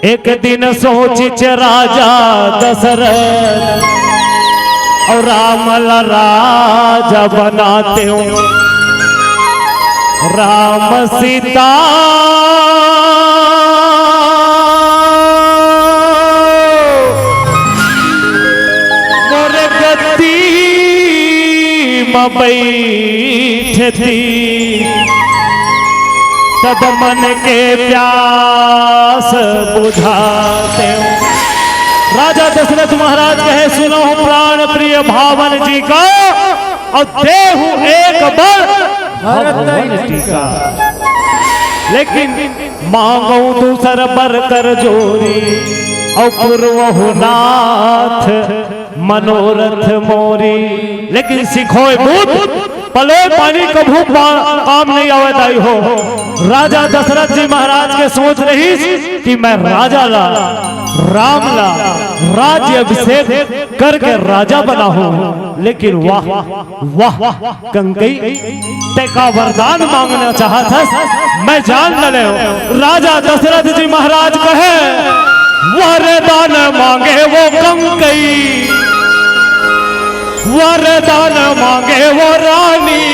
एक दिन सोचिच राजा दशरथ और राम राजा बनाते हो, राम सीता मोर गद्दी में बैठती, तब मन के प्यास बुझाते हो। राजा दशरथ महाराज कहे सुनो प्राण प्रिय भावन जी का, और देहु एक बार भरत टीका, लेकिन मांगो दूसर बर कर जोरी, और पूर्वहु नाथ मनोरथ मोरी। लेकिन सिखो भूत पले पानी कभू काम नहीं आवे दाई हो। राजा दशरथ जी महाराज के सोच रही कि मैं राजा ला राम ला राज्य अभिषेक करके राजा बना हूं, लेकिन वाह वाह कंकई तेका वरदान मांगना चाहा था, मैं जान न ले। राजा दशरथ जी महाराज कहे वरदान मांगे वो कंकई, वरदान मांगे वो रानी,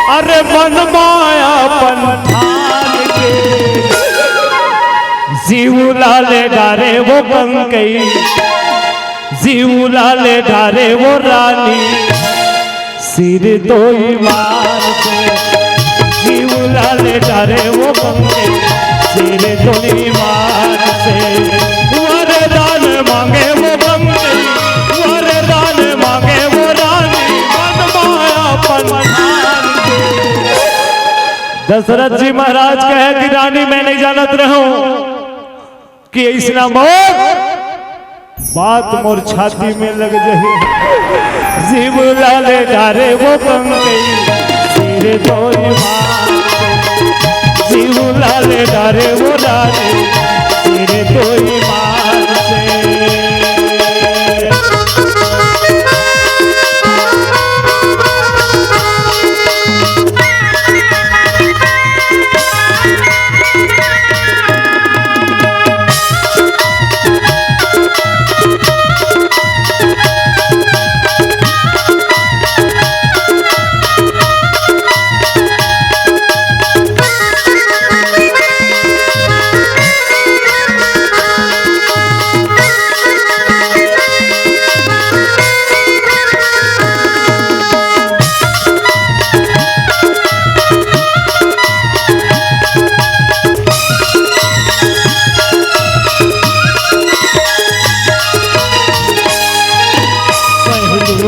अरे मन माया पंथान के जीव लाले डारे वो कंकई, जीव लाले डारे वो रानी, सिर तो मार के जीव लाले डारे वो कंकई, सिर तो मार से। वरदान मांगे वो कंकई, वरदान मांगे वो रानी, मन माया पंथान के। दशरथ जी महाराज कहे कि रानी मैं नहीं जानत रहूं कि इसना मोर बात मोर छाती में लग जाए। जीव लाले डारे वो कंकई, सिर तो मार से। जीव लाले डारे वो रानी, सिर तो मार से।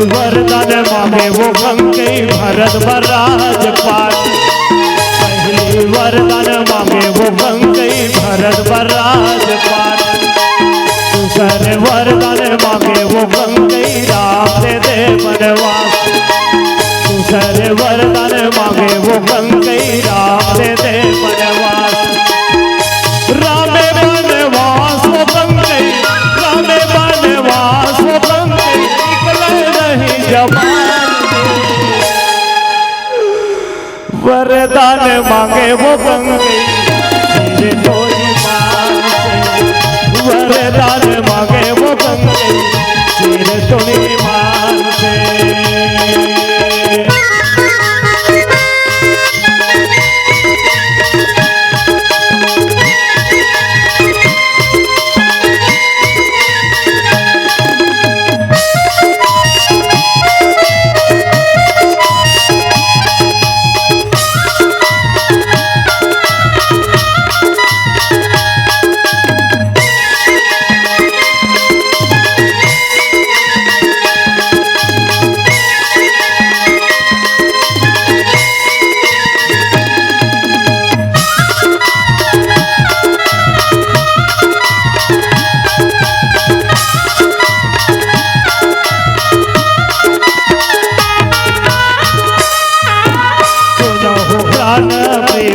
वरदान मांगे वो कंकई भरत राजपाट, पहली वरदान मांगे वो कंकई भरत राजपाट, दूसरे वरदान मांगे वो कंकई राम दे दे वनवास, दूसरे वरदान मांगे वो कंकई राम दे दे वनवास। रामे वनवास वो कंकई, रामे वनवास वो कंकई, वरदान मांगे वो कंकई, सिर डोरी मार से। वरदान मांगे वो कंकई, सिर डोरी मार से।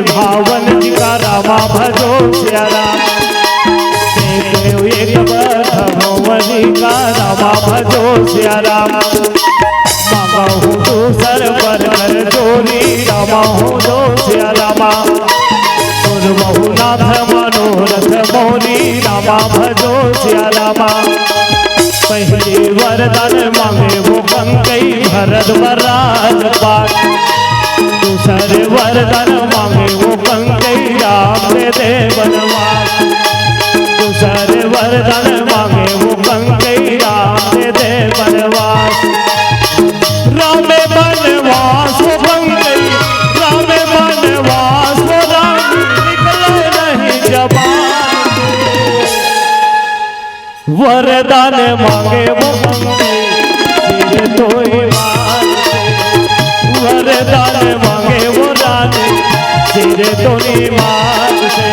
भावन जी का रामा भजो श्यारा, एक भवन का रामा भजो श्यारा, मांगा हूँ दूसर पर कर जोरी, रामा हूँ जो श्यारा, पूर्वहुनाथ मनोरथ मोरी रामा भजो सिया रामा। पहली वरदान मांगे वो कंकई भरत वरराज पाठ। दूसरे वरदान मांगे वो कंकई राम दे दे वनवास। दूसरे वरदान मांगे वो कंकई राम दे दे वनवास। राम वनवास वो कंकई राम वनवास वो राम निकले नहीं जबान। वरदान मांगे वो कंकई सिर तो ईमान से। वरदान मांगे वो रानी सिर तो ईमान से।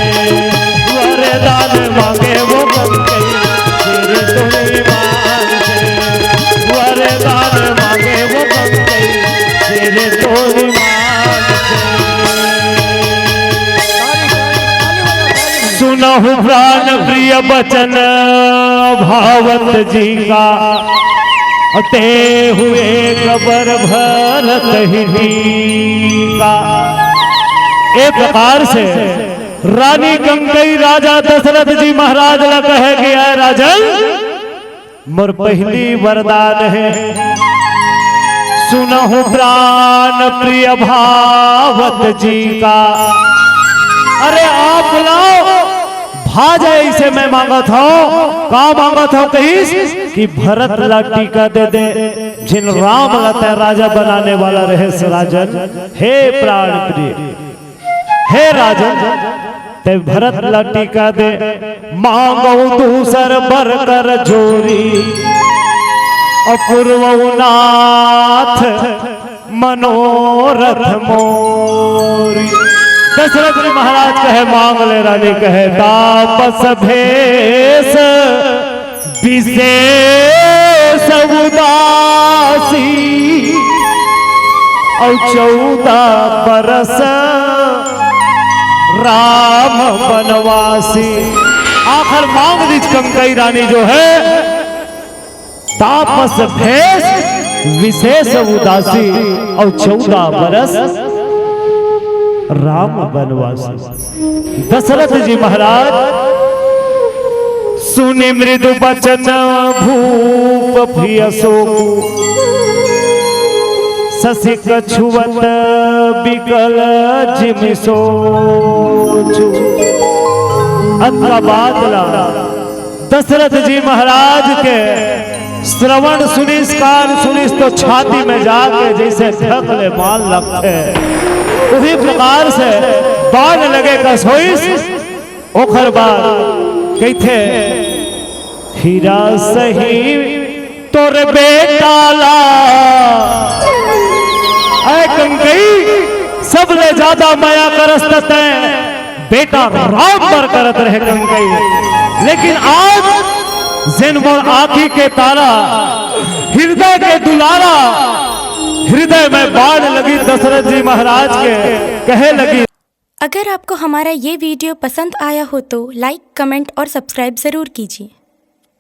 वरदान मांगे वो कंकई सिर तो ईमान से। वरदान मांगे वो कंकई सिर तो ईमान से। सुनहु प्राण प्रिय बचन भावत जी का। ते हुए कबर भरत ही टीका। एक प्रकार से रानी कंकई राजा दशरथ जी महाराज ला कहे गया है राजन मोर पहली वरदान है। सुनहु प्राण प्रिय भावत जी का। अरे आप लाओ भाजा इसे मैं मांगा था का मांगा था कहीं कि भरत ला टीका दे दे जिन राम लता राजा बनाने वाला रहे राजन। हे प्राण प्रिय हे राजन ते भरत ला टीका दे। मांगो दूसर बर कर जोरी अपूर्वनाथ मनोरथ मोरी। दशरथ जी महाराज कहे मांग ले रानी कहे तापस भेष विशेष उदासी और 14 बरस राम बनवासी। आखिर मांग दी कंकई रानी जो है तापस भेष विशेष उदासी और 14 बरस राम बनवासी। दशरथ जी महाराज सुनि मृदु बचन भूप प्रिय शोक। ससिक छुवत बिकल जिम सोचु। अंत का बादला दशरथ जी महाराज के श्रवण सुनिस कान सुनिस तो छाती में जाके जैसे ढकले माल लगते उसी प्रकार से बाण लगे का सोइस ओखर बार कहते हीरा सही तोर बेटा ला। ऐ कंकई सबले ज्यादा माया करस्त बेटा राम पर करत रहे कंकई। लेकिन आज जिन मोर आँखी के तारा हृदय के दुलारा हृदय में बाढ़ लगी दशरथ जी महाराज के कहे लगी। अगर आपको हमारा ये वीडियो पसंद आया हो तो लाइक, कमेंट और सब्सक्राइब ज़रूर कीजिए।